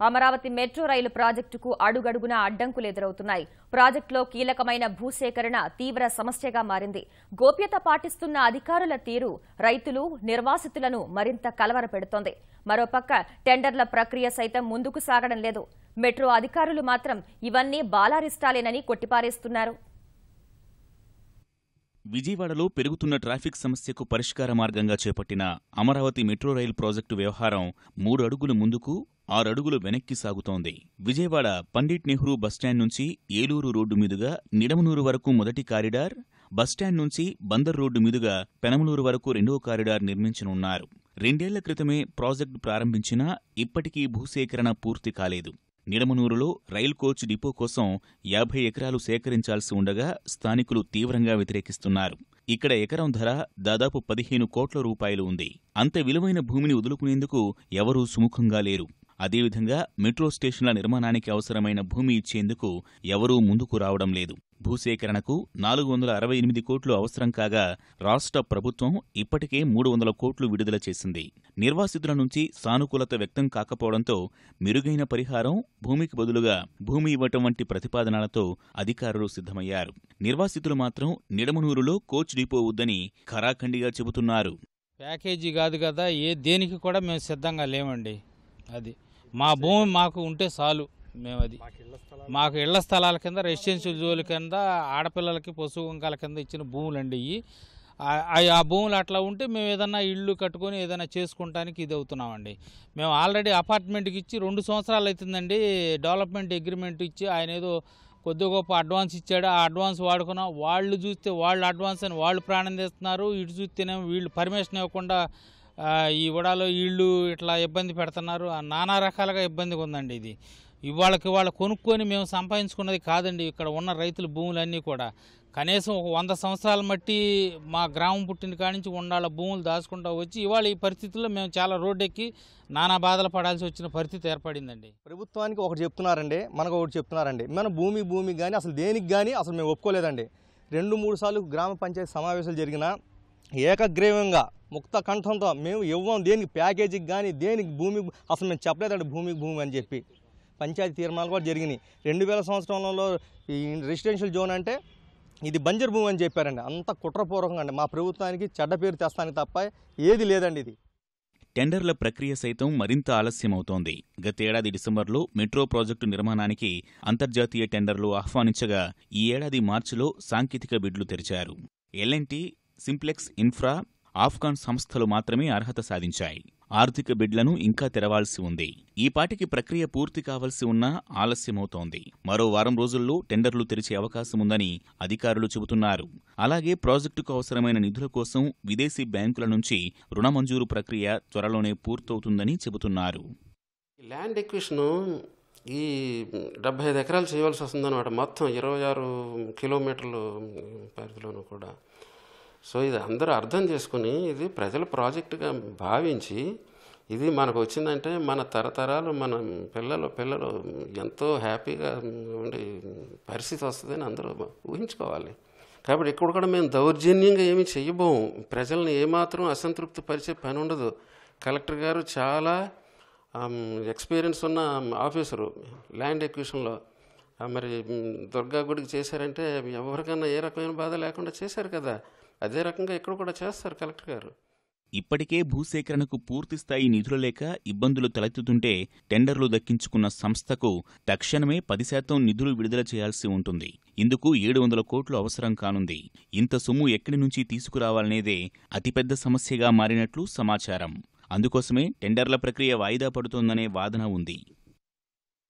Amaravati metro రైలు ప్రాజెక్టుకు అడుగడుగునా అడ్డంకులు ఎదురవుతున్నాయి. ప్రాజెక్టులో కీలకమైన భూసేకరణ తీవ్ర సమస్యగా మారింది. గోప్యత పాటిస్తున్న అధికారుల తీరు రైతులు, నిర్వాసితులను మరింత కలవరపెడుతోంది. మరోపక్క టెండర్ల ప్రక్రియ సైతం ముందుకు సాగడం లేదు. మెట్రో అధికారులు మాత్రం ఇవన్నీ బాలారిష్టాలేనని కొట్టిపారేస్తున్నారు. విజయవాడలో పెరుగుతున్న ట్రాఫిక్ సమస్యకు పరిష్కార మార్గంగా చేపట్టిన అమరావతి మెట్రో రైలు ప్రాజెక్టు వ్యవహారం 3 అడుగులు ముందుకు 6 అడుగులు వెనక్కి సాగుతోంది. విజయవాడ పండిట్ నెహ్రూ బస్టాండ్ నుంచి ఏలూరు రోడ్డు మీదుగా నిడమనూరు వరకు మొదటి కారిడార్, బస్టాండ్ నుంచి బందర్ రోడ్డు మీదుగా పెనమలూరు వరకు రెండో కారిడార్ నిర్మించనున్నారు. 2 ఏళ్ల క్రితమే ప్రాజెక్టు ప్రారంభించినా ఇప్పటికీ భూసేకరణ పూర్తి కాలేదు. నిడమనూరులో రైలు కోచ్ డిపో కోసం 50 ఎకరాలు సేకరించాల్సి ఉండగా స్థానికులు తీవ్రంగా వ్యతిరేకిస్తున్నారు. ఇక్కడ ఎకరం ధర దాదాపు 15 కోట్ల రూపాయలు ఉంది. అంత విలువైన భూమిని వదులుకునేందుకు ఎవరూ సుముఖంగా లేరు. అదేవిధంగా మెట్రో స్టేషన్ల నిర్మాణానికి అవసరమైన భూమి ఇచ్చేందుకు ఎవరూ ముందుకు రావడం లేదు. భూసేకరణకు 468 కోట్లు అవసరం కాగా రాష్ట్ర ప్రభుత్వం ఇప్పటికే 300 కోట్లు విడుదల చేసింది. నిర్వాసితుల నుంచి సానుకూలత వ్యక్తం కాకపోవడంతో మెరుగైన పరిహారం, భూమికి బదులుగా భూమి ఇవ్వటం వంటి ప్రతిపాదనలతో అధికారులు సిద్ధమయ్యారు. నిర్వాసితులు మాత్రం నిడమనూరులో కోచ్ డిపో వద్దని ఖరాఖండిగా చెబుతున్నారు. ప్యాకేజీ కాదు కదా, దేనికి కూడా మేము సిద్ధంగా లేమండి. అది మా భూమి మాకు ఉంటే చాలు. మేము అది మాకు ఇళ్ల స్థలాల కింద, రెసిడెన్షియల్ జోన్ల కింద, ఆడపిల్లలకి పశువు కుంకాల కింద ఇచ్చిన భూములండి ఇవి. ఆ భూములు అట్లా ఉంటే మేము ఏదన్నా ఇళ్ళు కట్టుకొని ఏదైనా చేసుకుంటానికి ఇది అవుతున్నామండి. మేము ఆల్రెడీ అపార్ట్మెంట్కి ఇచ్చి 2 సంవత్సరాలు అవుతుందండి. డెవలప్మెంట్ అగ్రిమెంట్ ఇచ్చి ఆయన ఏదో కొద్ది గొప్ప అడ్వాన్స్ ఇచ్చాడు. ఆ అడ్వాన్స్ వాడుకున్నాం. వాళ్ళు చూస్తే వాళ్ళు అడ్వాన్స్ అని వాళ్ళు ప్రాణం తీస్తున్నారు. ఇటు చూస్తేనేమో వీళ్ళు పర్మిషన్ ఇవ్వకుండా ఈ వడాలో వీళ్ళు ఇట్లా ఇబ్బంది పెడుతున్నారు. నానా రకాలుగా ఇబ్బందిగా ఉందండి. ఇది ఇవాళకి వాళ్ళు కొనుక్కొని మేము సంపాదించుకున్నది కాదండి. ఇక్కడ ఉన్న రైతుల భూములన్నీ కూడా కనీసం ఒక 100 సంవత్సరాల మట్టి మా గ్రామం పుట్టిన కాడి నుంచి ఉండాల భూములు దాచుకుంటూ వచ్చి ఇవాళ ఈ పరిస్థితుల్లో మేము చాలా రోడ్డెక్కి నానా బాధలు పడాల్సి వచ్చిన పరిస్థితి ఏర్పడిందండి. ప్రభుత్వానికి ఒకటి చెప్తున్నారండి, మనకు ఒకటి చెప్తున్నారండి. మన భూమి కానీ అసలు దేనికి కానీ అసలు మేము ఒప్పుకోలేదండి. 2-3 సార్లు గ్రామ పంచాయతీ సమావేశాలు జరిగినా ఏకగ్రీవంగా ముక్త కంఠంతో మేము ఇవ్వం, దేనికి ప్యాకేజీకి కానీ దేనికి భూమి అసలు మేము చెప్పలేదండి. భూమి అని చెప్పి పంచాయతీ తీర్మానాలు కూడా జరిగినాయి. 2000 సంవత్సరంలో ఈ రెసిడెన్షియల్ జోన్ అంటే ఇది బంజర్ భూమి అని చెప్పారండి. అంత కుట్రపూర్వకంగా అండి. మా ప్రభుత్వానికి చెడ్డ పేరు తెస్తానికి తప్ప ఏది లేదండి. ఇది టెండర్ల ప్రక్రియ సైతం మరింత ఆలస్యమవుతోంది. గతేడాది డిసెంబర్లో మెట్రో ప్రాజెక్టు నిర్మాణానికి అంతర్జాతీయ టెండర్లు ఆహ్వానించగా ఈ ఏడాది మార్చిలో సాంకేతిక బిడ్లు తెరిచారు. ఎల్ఎన్టీ, సింప్లెక్స్ ఇన్ఫ్రా, ఆఫ్ఘాన్ సంస్థలు మాత్రమే అర్హత సాధించాయి. ఆర్థిక బిడ్లను ఇంకా తెరవాల్సి ఉంది. ఈ పాటికి ప్రక్రియ పూర్తి కావాల్సి ఉన్నా ఆలస్యమవుతోంది. మరో వారం రోజుల్లో టెండర్లు తెరిచే అవకాశముందని అధికారులు చెబుతున్నారు. అలాగే ప్రాజెక్టుకు అవసరమైన నిధుల కోసం విదేశీ బ్యాంకుల నుంచి రుణ మంజూరు ప్రక్రియ త్వరలోనే పూర్తవుతుందని చెబుతున్నారు. ల్యాండ్ ఎక్విషన్ ఈ 75 ఎకరాలు చేయవలసి వస్తుందన్నమాట. మొత్తం 26 కిలోమీటర్ల పరిధిలోనూ కూడా. సో ఇది అందరూ అర్థం చేసుకుని ఇది ప్రజల ప్రాజెక్టుగా భావించి ఇది మనకు వచ్చిందంటే మన తరతరాలు మన పిల్లలు ఎంతో హ్యాపీగా ఉండే పరిస్థితి వస్తుందని అందరూ ఊహించుకోవాలి. కాబట్టి ఇక్కడ కూడా మేము దౌర్జన్యంగా ఏమీ చెయ్యబోము. ప్రజల్ని ఏమాత్రం అసంతృప్తి పరిచే పని ఉండదు. కలెక్టర్ గారు చాలా ఎక్స్పీరియన్స్ ఉన్న ఆఫీసరు ల్యాండ్ ఎక్విషన్లో. మరి దుర్గా గుడికి చేశారంటే ఎవరికన్నా ఏ రకమైన బాధ లేకుండా చేశారు కదా. అదే రకంగా ఇక్కడ కూడా చేస్తారు కలెక్టర్ గారు. ఇప్పటికే భూసేకరణకు పూర్తిస్థాయి నిధులు లేక ఇబ్బందులు తలెత్తుతుంటే టెండర్లు దక్కించుకున్న సంస్థకు తక్షణమే 10% నిధులు విడుదల చేయాల్సి ఉంటుంది. ఇందుకు 700 కోట్లు అవసరం కానుంది. ఇంత సొమ్ము ఎక్కడి నుంచి తీసుకురావాలనేదే అతిపెద్ద సమస్యగా మారినట్లు సమాచారం. అందుకోసమే టెండర్ల ప్రక్రియ వాయిదా పడుతోందనే వాదన ఉంది.